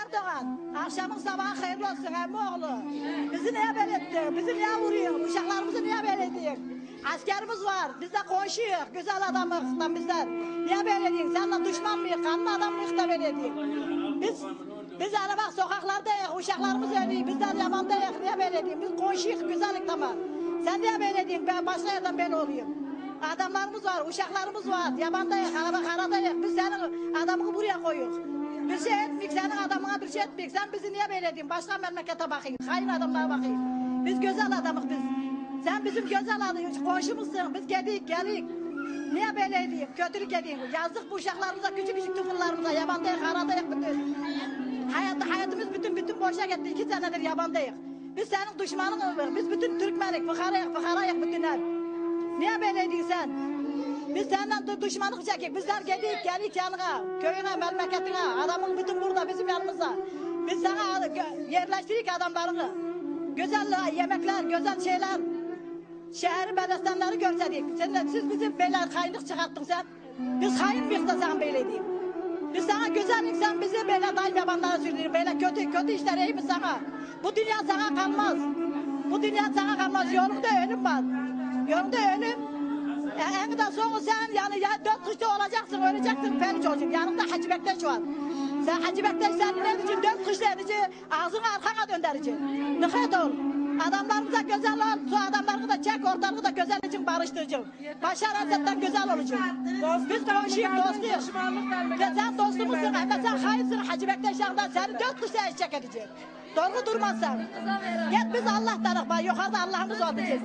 Erdoğan, akşamın sabahı hayırlı olsun emmi oğlu. Bizi niye böyle ettin? Bizi niye vuruyor? Uşaklarımızı niye böyle ettin? Askerimiz var, biz de konuşuyoruz, güzel adamız bizler. Niye böyle edin? Seninle düşman mıyız? Kanlı adam mıyız da böyle edin? Biz hele bak sokaklardayız, uşaklarımız ölüyor, bizler yamandayız, niye böyle edin? Biz konuşuyoruz, güzellik tamam. Sen niye böyle edin? Ben başka yerden ben olayım. Adamlarımız var, uşaklarımız var, yabandayız, karadayız. Biz senin adamını buraya koyuyoruz. Bir şey etmeyik, senin adamına bir şey etmeyik. Sen bizi niye böyle edin? Başka memlekete bakayım, hayır adamlara bakayım. Biz güzel adamız biz. Sen bizim güzel adamız, komşumuzsun. Biz gedik. Niye böyle edeyim? Kötülük edeyim. Yazdık bu uşaklarımıza, küçük tıfırlarımıza. Yabandayız, karadayız bütün. Hayatımız bütün boşa gitti. 2 senedir yabandayız. Biz senin düşmanın olur. Biz bütün Türkmenik, fıkarayız bütün ev. Niye böyle edeyim sen? Biz senden düşmanlık çekik. Bizler gedik yanına, köyüne, memleketine. Adamın bütün burada bizim yanımızda. Biz sana yerleştirik adamlarını. Güzel yemekler, güzel şeyler. Şehri bedestenleri görsedik. Siz bizim böyle hainlik çıkarttın sen. Biz hain miyiz da sen böyle diyeyim. Biz sana güzellik, sen bizi böyle daim yabanlara sürdürür. Böyle kötü işler iyi mi sana? Bu dünya sana kalmaz. Bu dünya sana kalmaz. Yolunda ölüm var. Yolunda ölüm. En de sonu sen yani ya 4 kışta olacaksın, öleceksin felç olacaksın. Yanında Hacı Bektaş var. Sen Hacı Bektaş sen ne için 4 kışta edici, ağzını arkana dönderici. Dikkat ol. Adamlarımıza güzel ol, şu adamlarını da çek, ortalığı da güzel için barıştırıcı. Başar Esed'den güzel olacak. Biz konuşuyuz, dostuyuz. Sen dostumuzsun, ama sen hayırsın Hacı Bektaş yanından seni 4 kışta eşek edecek. Doğru durmazsan. Git biz Allah'tanık, yukarıda Allah'ımız olacak.